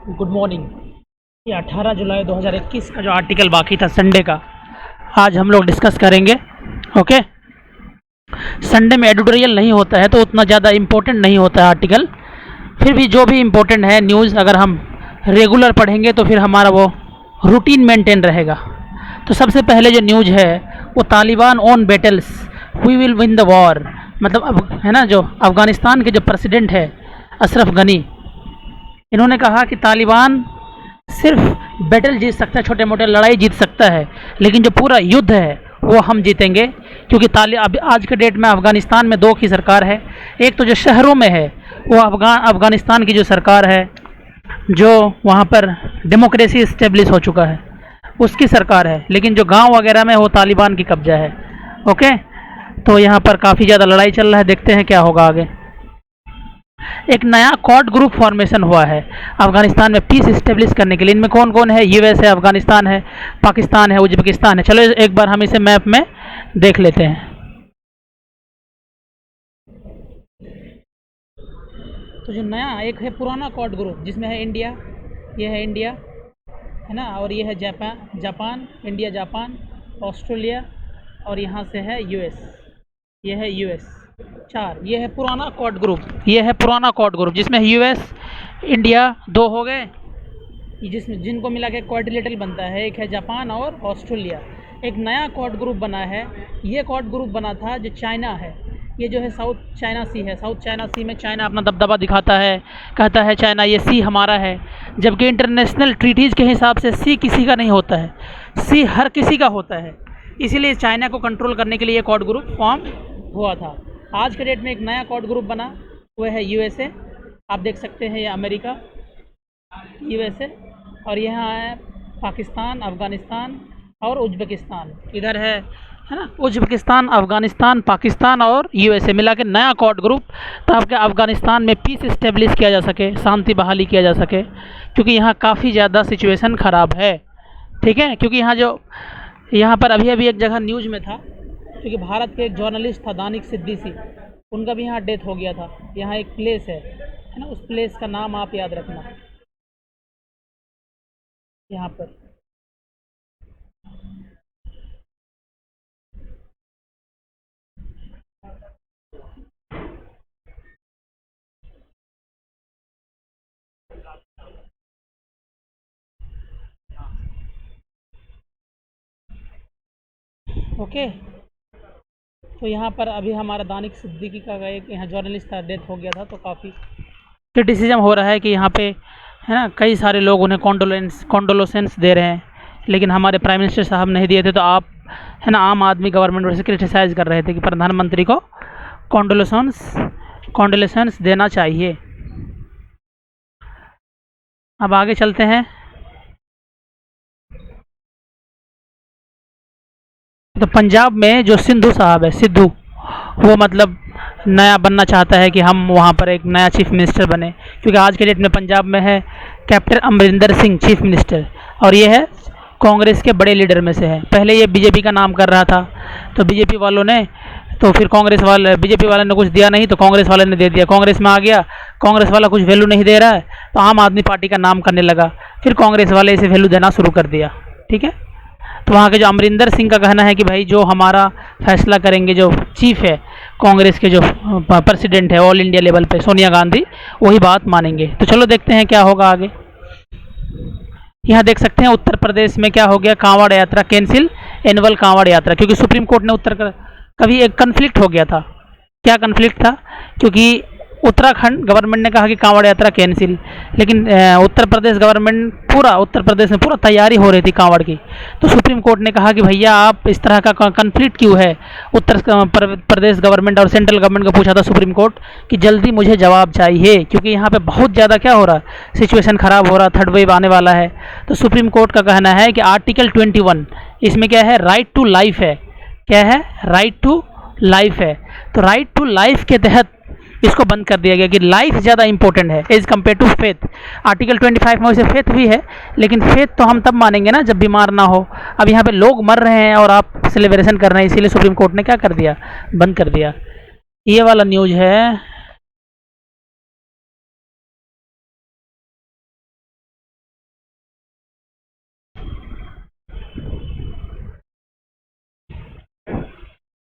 Good morning. ये 18 जुलाई 2021 का जो आर्टिकल बाकी था संडे का, आज हम लोग डिस्कस करेंगे। ओके, संडे में एडिटोरियल नहीं होता है तो उतना ज़्यादा इम्पोर्टेंट नहीं होता है आर्टिकल। फिर भी जो भी इम्पोर्टेंट है न्यूज़, अगर हम रेगुलर पढ़ेंगे तो फिर हमारा वो रूटीन मेंटेन रहेगा। तो सबसे पहले जो न्यूज़ है वो Taliban on battles, we will win the war. मतलब अब है ना, जो अफ़गानिस्तान के जो प्रेसिडेंट है अशरफ गनी, इन्होंने कहा कि तालिबान सिर्फ बैटल जीत सकता है, छोटे मोटे लड़ाई जीत सकता है, लेकिन जो पूरा युद्ध है वो हम जीतेंगे। क्योंकि अब आज के डेट में अफ़गानिस्तान में दो की सरकार है। एक तो जो शहरों में है वो अफ़गानिस्तान की जो सरकार है, जो वहाँ पर डेमोक्रेसी इस्टेब्लिश हो चुका है, उसकी सरकार है। लेकिन जो गांव वगैरह में वो तालिबान की कब्जा है। ओके, तो यहाँ पर काफ़ी ज़्यादा लड़ाई चल रहा है, देखते हैं क्या होगा आगे। एक नया क्वाड ग्रुप फॉर्मेशन हुआ है अफगानिस्तान में पीस इस्टेब्लिश करने के लिए। इनमें कौन कौन है? यूएस है, अफगानिस्तान है, पाकिस्तान है, उज्बेकिस्तान है। चलो एक बार हम इसे मैप में देख लेते हैं। तो जो नया एक है पुराना क्वाड ग्रुप, जिसमें है इंडिया, ये है इंडिया है ना, और ये है जापान, इंडिया, जापान, ऑस्ट्रेलिया, और यहाँ से है यूएस, ये है यूएस। चार, ये है पुराना क्वाड ग्रुप, ये है पुराना क्वाड ग्रुप जिसमें यूएस, इंडिया दो हो गए, जिसमें जिनको मिला के क्वाड्रिलेटरल बनता है। एक है जापान और ऑस्ट्रेलिया। एक नया क्वाड ग्रुप बना है। ये क्वाड ग्रुप बना था जो चाइना है, ये जो है साउथ चाइना सी है। साउथ चाइना सी में चाइना अपना दबदबा दिखाता है, कहता है चाइना ये सी हमारा है, जबकि इंटरनेशनल ट्रीटीज़ के हिसाब से सी किसी का नहीं होता है, सी हर किसी का होता है। इसीलिए चाइना को कंट्रोल करने के लिए ये क्वाड ग्रुप फॉर्म हुआ था। आज के डेट में एक नया क्वाड ग्रुप बना, वह है यूएसए। आप देख सकते हैं ये अमेरिका, यूएसए, और यहाँ है पाकिस्तान, अफ़गानिस्तान और उज्बेकिस्तान। इधर है ना, उज्बेकिस्तान, अफ़गानिस्तान, पाकिस्तान और यूएसए मिला के नया क्वाड ग्रुप, ताकि अफ़गानिस्तान में पीस इस्टेब्लिश किया जा सके, शांति बहाली किया जा सके। क्योंकि यहाँ काफ़ी ज़्यादा सिचुएशन ख़राब है, ठीक है। क्योंकि यहाँ पर अभी एक जगह न्यूज़ में था, क्योंकि भारत के एक जर्नलिस्ट था दानिश सिद्दीकी, उनका भी यहाँ डेथ हो गया था। यहाँ एक प्लेस है ना, उस प्लेस का नाम आप याद रखना। यहाँ पर ओके, तो यहाँ पर अभी हमारा दानिश सिद्दीकी का एक यहाँ जर्नलिस्ट था, डेथ हो गया था। तो काफ़ी क्रिटिसिज्म हो रहा है कि यहाँ पे है ना, कई सारे लोग उन्हें कॉन्डोलेंस दे रहे हैं, लेकिन हमारे प्राइम मिनिस्टर साहब नहीं दिए थे। तो आप है ना, आम आदमी गवर्नमेंट वैसे क्रिटिसाइज़ कर रहे थे कि प्रधानमंत्री को कॉन्डोलेंस देना चाहिए। अब आगे चलते हैं। तो पंजाब में जो सिद्धू साहब है, सिद्धू, वो मतलब नया बनना चाहता है कि हम वहाँ पर एक नया चीफ मिनिस्टर बने। क्योंकि आज के डेट में पंजाब में है captain Amarinder Singh chief minister, और ये है कांग्रेस के बड़े लीडर में से है। पहले ये बीजेपी का नाम कर रहा था, तो बीजेपी वालों ने, तो फिर बीजेपी वाले ने कुछ दिया नहीं, तो कांग्रेस वाले ने दे दिया। कांग्रेस में आ गया, कांग्रेस वाला कुछ वैल्यू नहीं दे रहा है, तो आम आदमी पार्टी का नाम करने लगा। फिर कांग्रेस वाले इसे वैल्यू देना शुरू कर दिया, ठीक है। तो वहाँ के जो अमरिंदर सिंह का कहना है कि भाई जो हमारा फैसला करेंगे, जो चीफ है कांग्रेस के, जो प्रेसिडेंट है ऑल इंडिया लेवल पे, सोनिया गांधी, वही बात मानेंगे। तो चलो देखते हैं क्या होगा आगे। यहाँ देख सकते हैं उत्तर प्रदेश में क्या हो गया, कांवड़ यात्रा कैंसिल, एनुअल कांवड़ यात्रा। क्योंकि सुप्रीम कोर्ट ने कभी एक कन्फ्लिक्ट हो गया था। क्या कन्फ्लिक्ट था? क्योंकि उत्तराखंड गवर्नमेंट ने कहा कि कांवड़ यात्रा कैंसिल, लेकिन उत्तर प्रदेश में पूरा तैयारी हो रही थी कांवड़ की। तो सुप्रीम कोर्ट ने कहा कि भैया आप इस तरह का कन्फ्लिक्ट क्यों है। उत्तर प्रदेश गवर्नमेंट और सेंट्रल गवर्नमेंट को पूछा था सुप्रीम कोर्ट कि जल्दी मुझे जवाब चाहिए, क्योंकि यहाँ पे बहुत ज़्यादा क्या हो रहा है, सिचुएशन ख़राब हो रहा, थर्ड वेव आने वाला है। तो सुप्रीम कोर्ट का कहना है कि आर्टिकल 21, इसमें क्या है, राइट टू लाइफ है। क्या है? राइट टू लाइफ है। तो राइट टू लाइफ के तहत इसको बंद कर दिया गया कि लाइफ ज़्यादा इंपॉर्टेंट है as compare to faith. Article 25 में वैसे फेथ भी है, लेकिन फेथ तो हम तब मानेंगे ना जब बीमार ना हो। अब यहाँ पे लोग मर रहे हैं और आप सेलिब्रेशन कर रहे हैं, इसीलिए सुप्रीम कोर्ट ने क्या कर दिया, बंद कर दिया। ये वाला न्यूज़ है।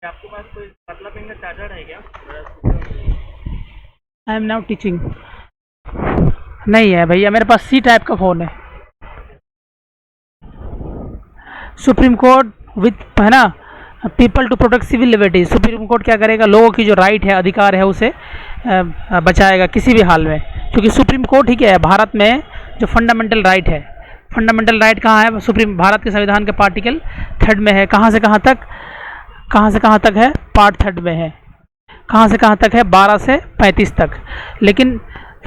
आपके पास कोई पतला पिन का चार्जर है क्या? I am now teaching. नहीं है भैया, मेरे पास सी टाइप का फ़ोन है। सुप्रीम कोर्ट विथ है ना, people to protect civil liberty. Supreme court क्या करेगा, लोगों की जो राइट है, अधिकार है, उसे बचाएगा किसी भी हाल में। क्योंकि सुप्रीम कोर्ट ही क्या है, भारत में जो फंडामेंटल राइट है, फंडामेंटल राइट कहाँ है, सुप्रीम भारत के संविधान के पार्टिकल 3 में है। कहाँ से कहाँ तक, कहाँ से कहाँ तक है, पार्ट 3 में है। कहाँ से कहाँ तक है, 12 से 35 तक। लेकिन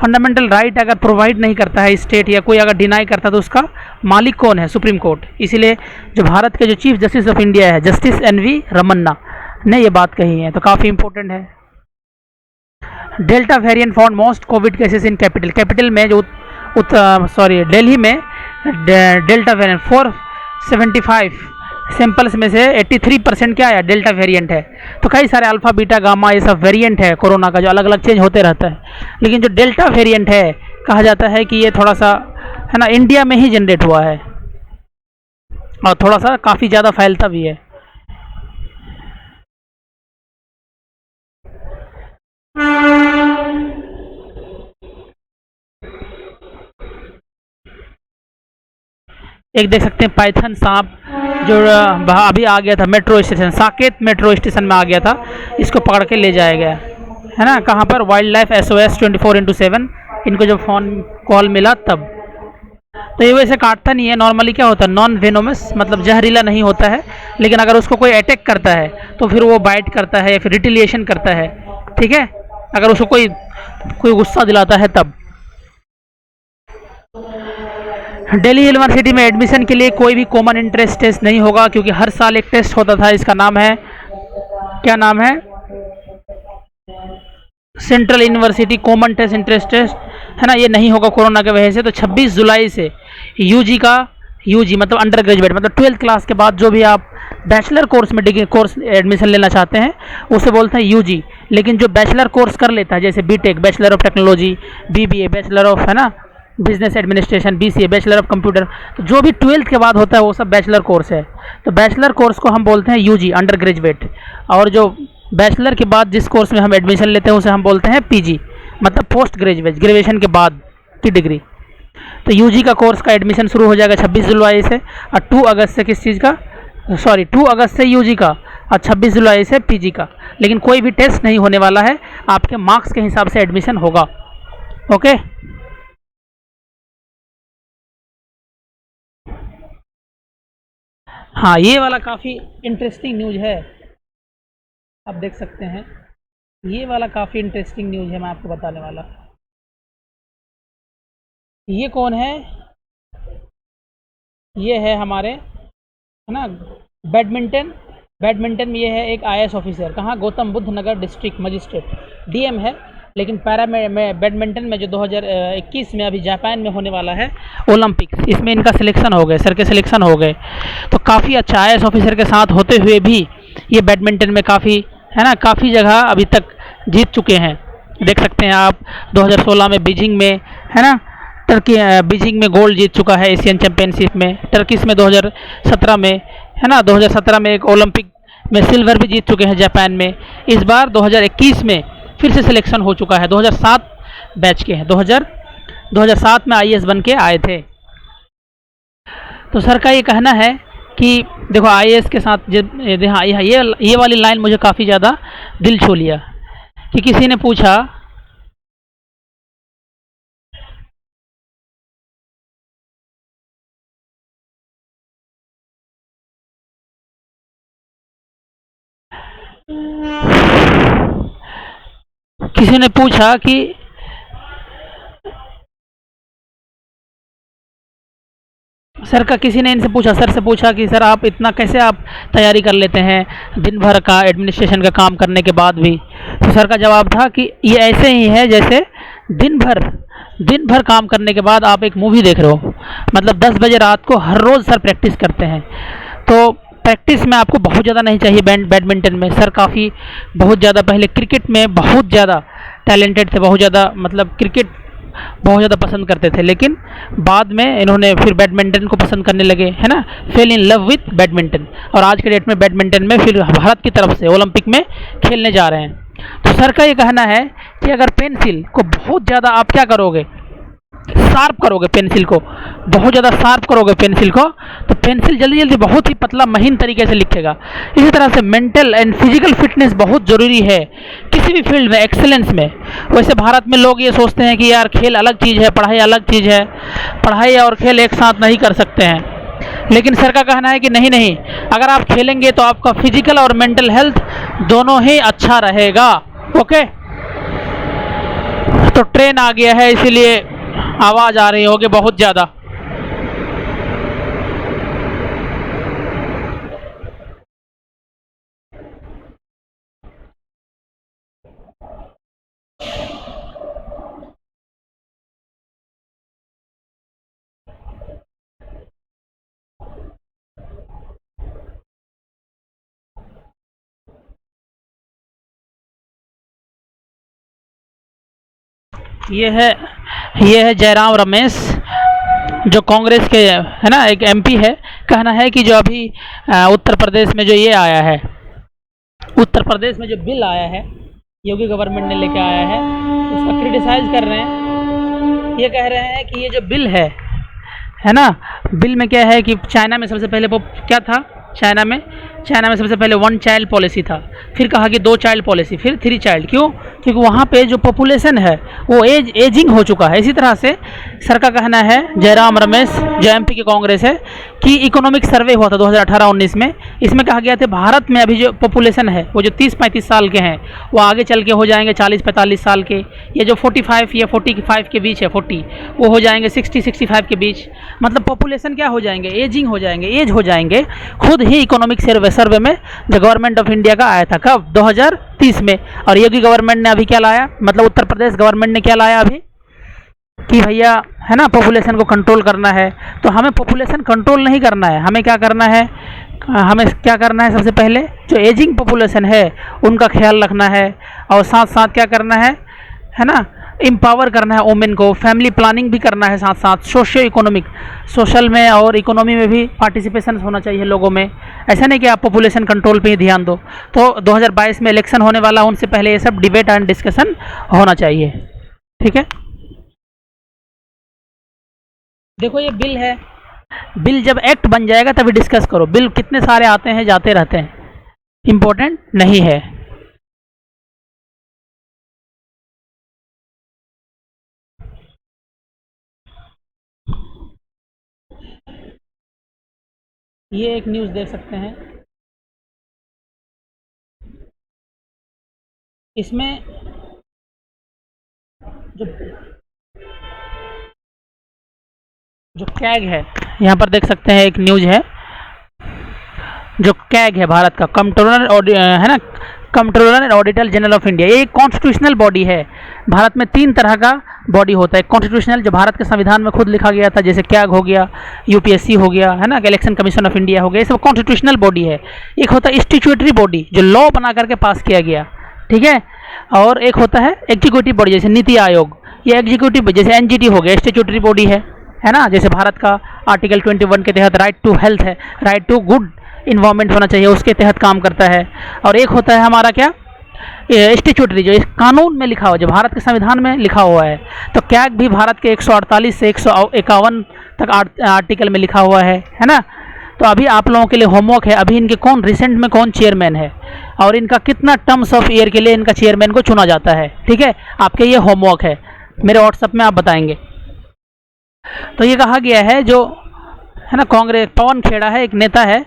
फंडामेंटल राइट अगर प्रोवाइड नहीं करता है स्टेट, या कोई अगर डिनाई करता है, तो उसका मालिक कौन है, सुप्रीम कोर्ट। इसीलिए जो भारत के जो चीफ जस्टिस ऑफ इंडिया है, जस्टिस NV रमन्ना ने ये बात कही है, तो काफ़ी इंपॉर्टेंट है। Delta variant found most Covid cases in capital. Capital में जो दिल्ली में डेल्टा वेरिएंट 475 सैंपल्स में से 83% क्या है, डेल्टा वेरिएंट है। तो कई सारे अल्फा बीटा गामा ये सब वेरिएंट है कोरोना का, जो अलग अलग चेंज होते रहता है। लेकिन जो डेल्टा वेरिएंट है, कहा जाता है कि ये थोड़ा सा है ना, इंडिया में ही जनरेट हुआ है और थोड़ा सा काफ़ी ज़्यादा फैलता भी है। एक देख सकते हैं पाइथन सांप, जो अभी आ गया था metro station, Saket metro station में आ गया था, इसको पकड़ के ले जाया गया है ना। कहाँ पर, वाइल्ड लाइफ SOS 24/7। इनको जब फ़ोन कॉल मिला तब। तो ये वैसे काटता नहीं है, नॉर्मली क्या होता है, नॉन वेनोमस, मतलब जहरीला नहीं होता है। लेकिन अगर उसको कोई अटैक करता है तो फिर वो बाइट करता है या फिर रिटिलिएशन करता है, ठीक है, अगर उसको कोई कोई गुस्सा दिलाता है तब। दिल्ली यूनिवर्सिटी में एडमिशन के लिए कोई भी कॉमन इंट्रेंस टेस्ट नहीं होगा, क्योंकि हर साल एक टेस्ट होता था। इसका नाम है, क्या नाम है, central university common test entrance test, है ना। ये नहीं होगा कोरोना की वजह से। तो 26 जुलाई से यूजी का, यूजी मतलब अंडर ग्रेजुएट, मतलब 12th क्लास के बाद जो भी आप बैचलर कोर्स में डिग्री कोर्स एडमिशन लेना चाहते हैं, उसे बोलते हैं यूजी। लेकिन जो बैचलर कोर्स कर लेता है, जैसे BTech, bachelor of technology, BBA, bachelor of है ना business administration, BCA, bachelor of computer, तो जो भी 12th के बाद होता है वो सब बैचलर कोर्स है। तो बैचलर कोर्स को हम बोलते हैं यूजी, अंडर ग्रेजुएट। और जो बैचलर के बाद जिस कोर्स में हम एडमिशन लेते हैं उसे हम बोलते हैं PG, मतलब पोस्ट ग्रेजुएट, ग्रेजुएशन के बाद की डिग्री। तो यूजी का कोर्स का एडमिशन शुरू हो जाएगा 26 जुलाई से, और 2 अगस्त से किस चीज़ का, 2 अगस्त से यूजी का, और 26 जुलाई से PG का। लेकिन कोई भी टेस्ट नहीं होने वाला है, आपके मार्क्स के हिसाब से एडमिशन होगा। ओके। हाँ, ये वाला काफ़ी इंटरेस्टिंग न्यूज़ है, आप देख सकते हैं। ये वाला काफ़ी इंटरेस्टिंग न्यूज़ है, मैं आपको बताने वाला। ये कौन है, ये है हमारे, है ना, बैडमिंटन। बैडमिंटन में ये है एक IAS ऑफिसर, कहाँ, गौतम बुद्ध नगर डिस्ट्रिक्ट मजिस्ट्रेट, DM है। लेकिन पैरा में बैडमिंटन में जो 2021 में अभी जापान में होने वाला है ओलंपिक्स, इसमें इनका सिलेक्शन हो गए, सर के सिलेक्शन हो गए। तो काफ़ी अच्छा, IAS ऑफिसर के साथ होते हुए भी ये बैडमिंटन में काफ़ी, है ना, काफ़ी जगह अभी तक जीत चुके हैं। देख सकते हैं आप, 2016 में बीजिंग में, है ना, टर्की बीजिंग में गोल्ड जीत चुका है एशियन चैंपियनशिप में। टर्किश में 2017 में, है ना, 2017 में एक ओलंपिक में सिल्वर भी जीत चुके हैं जापान में। इस बार 2021 में फिर से सिलेक्शन हो चुका है। 2007 बैच के हैं, 2007 में IAS बन के आए थे। तो सर का ये कहना है कि देखो IAS के साथ हाँ, ये वाली लाइन मुझे काफ़ी ज़्यादा दिल छू लिया कि किसी ने पूछा, किसी ने पूछा कि सर का, किसी ने इनसे पूछा, सर से पूछा कि सर आप इतना कैसे आप तैयारी कर लेते हैं दिन भर का एडमिनिस्ट्रेशन का काम करने के बाद भी। तो सर का जवाब था कि ये ऐसे ही है जैसे दिन भर काम करने के बाद आप एक मूवी देख रहे हो, मतलब 10 बजे रात को हर रोज़ सर प्रैक्टिस करते हैं। तो प्रैक्टिस में आपको बहुत ज़्यादा नहीं चाहिए। बैडमिंटन में सर काफ़ी बहुत ज़्यादा पहले क्रिकेट में बहुत ज़्यादा टैलेंटेड थे, बहुत ज़्यादा, मतलब क्रिकेट बहुत ज़्यादा पसंद करते थे, लेकिन बाद में इन्होंने फिर बैडमिंटन को पसंद करने लगे, है ना, fail in love with badminton, और आज के डेट में बैडमिंटन में फिर भारत की तरफ से ओलंपिक में खेलने जा रहे हैं। तो सर का ये कहना है कि अगर पेंसिल को बहुत ज़्यादा आप क्या करोगे, शार्प करोगे पेंसिल को, बहुत ज़्यादा शार्प करोगे पेंसिल को, तो पेंसिल जल्दी जल्दी बहुत ही पतला महीन तरीके से लिखेगा। इसी तरह से मेंटल एंड फिजिकल फिटनेस बहुत ज़रूरी है किसी भी फील्ड में, एक्सेलेंस में। वैसे भारत में लोग ये सोचते हैं कि यार खेल अलग चीज़ है, पढ़ाई अलग चीज़ है, पढ़ाई और खेल एक साथ नहीं कर सकते हैं, लेकिन सर का कहना है कि नहीं नहीं, अगर आप खेलेंगे तो आपका फिजिकल और मेंटल हेल्थ दोनों ही अच्छा रहेगा। ओके, तो ट्रेन आ गया है इसीलिए आवाज़ आ रही होगी बहुत ज़्यादा। ये है जयराम रमेश, जो कांग्रेस के है ना, एक एमपी है। कहना है कि जो अभी उत्तर प्रदेश में जो ये आया है, उत्तर प्रदेश में जो बिल आया है, योगी गवर्नमेंट ने लेके आया है, उसका क्रिटिसाइज कर रहे हैं। ये कह रहे हैं कि ये जो बिल है ना, बिल में क्या है कि चाइना में सबसे पहले वो क्या था, चाइना में सबसे पहले 1 चाइल्ड पॉलिसी था, फिर कहा कि 2 चाइल्ड पॉलिसी, फिर 3 चाइल्ड। क्यों? क्योंकि वहाँ पे जो पॉपुलेशन है वो एजिंग हो चुका है। इसी तरह से सर का कहना है, जयराम रमेश जो एमपी की कांग्रेस है, कि इकोनॉमिक सर्वे हुआ था 2018-19 में, इसमें कहा गया था भारत में अभी जो पॉपुलेशन है वो जो 30-35 साल के हैं वो आगे चल के हो जाएंगे 40-45 साल के, ये जो 45 या 45 के बीच है, 40 वो हो जाएंगे 60-65 के बीच। मतलब पॉपुलेशन क्या हो जाएंगे, एजिंग हो जाएंगे, एज हो जाएंगे। खुद ही इकोनॉमिक सर्वे में जो गवर्नमेंट ऑफ इंडिया का आया था, कब? 2030 में। और योगी गवर्नमेंट ने अभी क्या लाया, मतलब उत्तर प्रदेश गवर्नमेंट ने क्या लाया अभी, कि भैया है ना, पॉपुलेशन को कंट्रोल करना है। तो हमें पॉपुलेशन कंट्रोल नहीं करना है, हमें क्या करना है, सबसे पहले जो एजिंग पॉपुलेशन है उनका ख्याल रखना है, और साथ साथ क्या करना है ना, एम्पावर करना है वुमेन को, फैमिली प्लानिंग भी करना है, साथ साथ सोशियो इकोनॉमिक, सोशल में और इकोनॉमी में भी पार्टिसिपेशन होना चाहिए लोगों में। ऐसा नहीं कि आप पॉपुलेशन कंट्रोल पे ही ध्यान दो। तो 2022 में इलेक्शन होने वाला, उनसे पहले ये सब डिबेट एंड डिस्कशन होना चाहिए। ठीक है, देखो ये बिल है, बिल जब एक्ट बन जाएगा तभी डिस्कस करो। बिल कितने सारे आते हैं जाते रहते हैं, इम्पोर्टेंट नहीं है। ये एक न्यूज़ देख सकते हैं, इसमें जो कैग है, यहाँ पर देख सकते हैं एक न्यूज़ है, जो कैग है भारत का, कंट्रोलर है ना, controller and auditor general of India. ये एक कॉन्स्टिट्यूशनल बॉडी है। भारत में 3 तरह का बॉडी होता है। कॉन्स्टिट्यूशनल जो भारत के संविधान में खुद लिखा गया था, जैसे कैग हो गया, यूपीएससी हो गया, है ना, इलेक्शन कमीशन ऑफ इंडिया हो गया, ये सब कॉन्स्टिट्यूशनल बॉडी है। एक होता है स्टैट्यूटरी बॉडी, जो लॉ बना करके पास किया गया, ठीक है, और एक होता है एग्जीक्यूटिव बॉडी, जैसे नीति आयोग, ये एग्जीक्यूटिव, जैसे एनजीटी हो गया, स्टैट्यूटरी बॉडी है ना, जैसे भारत का आर्टिकल 21 के तहत राइट टू हेल्थ है, राइट टू गुड इन्वायरमेंट होना चाहिए, उसके तहत काम करता है। और एक होता है हमारा क्या, स्टैट्यूटरी, जो इस कानून में लिखा हुआ, जो भारत के संविधान में लिखा हुआ है। तो कैग भी भारत के 148 से 151 तक आर्टिकल में लिखा हुआ है ना। तो अभी आप लोगों के लिए होमवर्क है, अभी इनके रिसेंट में कौन चेयरमैन है और इनका कितना टर्म्स ऑफ ईयर के लिए इनका चेयरमैन को चुना जाता है, ठीक है, आपके ये होमवर्क है, मेरे व्हाट्सएप में आप बताएंगे। तो ये कहा गया है, जो है ना, कांग्रेस पवन खेड़ा है, एक नेता है,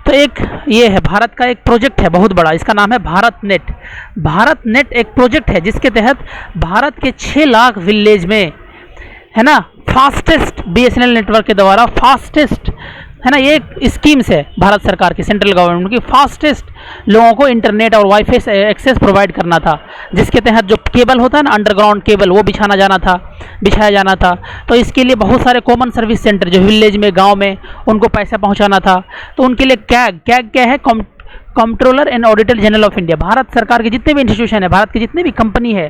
तो एक ये है भारत का एक प्रोजेक्ट है बहुत बड़ा, इसका नाम है भारत नेट। भारत नेट एक प्रोजेक्ट है जिसके तहत भारत के 6 लाख विलेज में, है ना, फास्टेस्ट बीएसएनएल नेटवर्क के द्वारा, फास्टेस्ट, है ना, ये एक स्कीम्स है भारत सरकार की, सेंट्रल गवर्नमेंट की, फास्टेस्ट लोगों को इंटरनेट और वाईफाई एक्सेस प्रोवाइड करना था, जिसके तहत जो केबल होता है ना, अंडरग्राउंड केबल, वो बिछाया जाना था। तो इसके लिए बहुत सारे कॉमन सर्विस सेंटर जो विलेज में, गांव में, उनको पैसा पहुंचाना था। तो उनके लिए कैग क्या है, controller and auditor general of India, Bharat सरकार के जितने भी इंस्टीट्यूशन है, भारत की जितनी भी कंपनी है,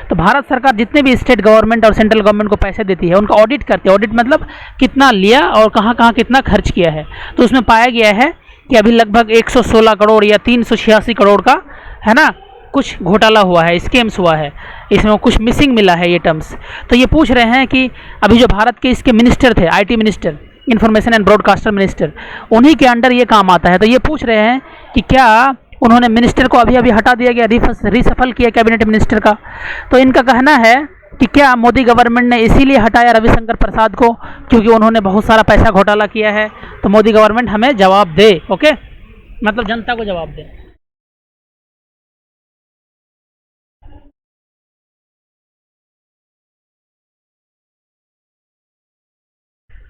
तो भारत सरकार जितने भी स्टेट गवर्नमेंट और सेंट्रल गवर्नमेंट को पैसे देती है उनका ऑडिट करती है। ऑडिट मतलब कितना लिया और कहाँ कहाँ कितना खर्च किया है। तो उसमें पाया गया है कि अभी लगभग 116 करोड़ या 386 करोड़ का है ना कुछ घोटाला हुआ है, स्कैम्स हुआ है, इसमें कुछ मिसिंग मिला है ये टर्म्स। तो ये पूछ रहे हैं कि अभी जो भारत के इसके मिनिस्टर थे, IT minister, information and broadcaster minister, उन्हीं के अंडर ये काम आता है। तो ये पूछ रहे हैं कि क्या उन्होंने मिनिस्टर को अभी अभी हटा दिया गया, रिसफल किया कैबिनेट मिनिस्टर का। तो इनका कहना है कि क्या मोदी गवर्नमेंट ने इसीलिए हटाया रविशंकर प्रसाद को क्योंकि उन्होंने बहुत सारा पैसा घोटाला किया है, तो मोदी गवर्नमेंट हमें जवाब दे। ओके, मतलब जनता को जवाब दे।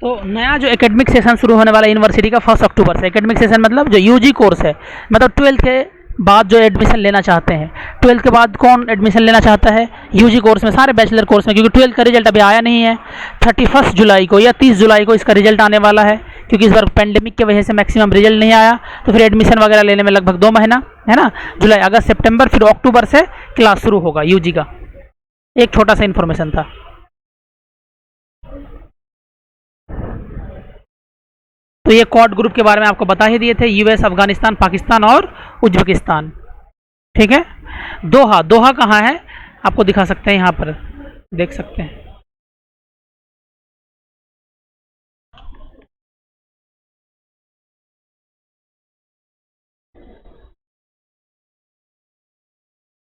तो नया जो एकेडमिक सेशन शुरू होने वाला है यूनिवर्सिटी का 1 अक्टूबर से। एकेडमिक सेशन मतलब जो यूजी कोर्स है, मतलब 12th के बाद जो एडमिशन लेना चाहते हैं। 12th के बाद कौन एडमिशन लेना चाहता है यूजी कोर्स में? सारे बैचलर कोर्स में, क्योंकि 12th का रिजल्ट अभी आया नहीं है। 31 जुलाई को या 30 जुलाई को इसका रिजल्ट आने वाला है, क्योंकि इस बार पेंडेमिक की वजह से मैक्सिमम रिजल्ट नहीं आया। तो फिर एडमिशन वगैरह लेने में लगभग 2 महीना है ना, जुलाई, अगस्त, सितंबर, फिर अक्टूबर से क्लास शुरू होगा यूजी का। एक छोटा सा इन्फॉर्मेशन था। तो ये क्वाड ग्रुप के बारे में आपको बता ही दिए थे, यूएस, अफगानिस्तान, पाकिस्तान और उज्बेकिस्तान। ठीक है। दोहा, दोहा कहाँ है आपको दिखा सकते हैं, यहाँ पर देख सकते हैं।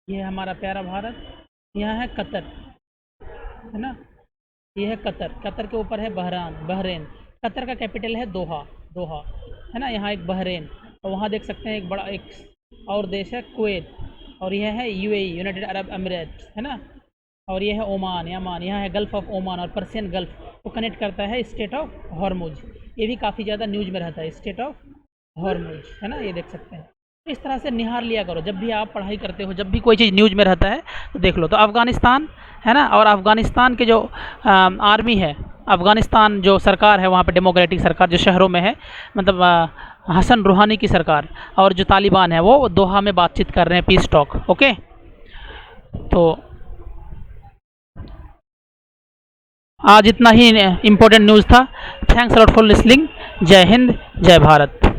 ये हमारा प्यारा भारत, यहाँ है कतर, है ना, ये है कतर, कतर के ऊपर है बहरेन। कतर का कैपिटल है दोहा, दोहा है ना, यहाँ एक बहरेन, और वहाँ देख सकते हैं एक बड़ा एक और देश है कुवैत, और यह है यूएई, यूनाइटेड अरब एमिरेट्स, है ना, और ये है ओमान, यमान, यहाँ है गल्फ ऑफ ओमान और पर्सियन गल्फ को कनेक्ट करता है स्टेट ऑफ हॉर्मुज। ये भी काफ़ी ज़्यादा न्यूज में रहता है, स्टेट ऑफ हॉर्मुज, है ना, ये देख सकते हैं। इस तरह से निहार लिया करो, जब भी आप पढ़ाई करते हो, जब भी कोई चीज़ न्यूज में रहता है तो देख लो। तो अफ़गानिस्तान है ना, और अफ़गानिस्तान के जो आर्मी है, अफ़गानिस्तान जो सरकार है वहाँ पे डेमोक्रेटिक सरकार जो शहरों में है, मतलब हसन रूहानी की सरकार, और जो तालिबान है वो दोहा में बातचीत कर रहे हैं, पीस टॉक। ओके, तो आज इतना ही इम्पोर्टेंट न्यूज़ था। Thanks a lot for listening. जय हिंद, जय भारत।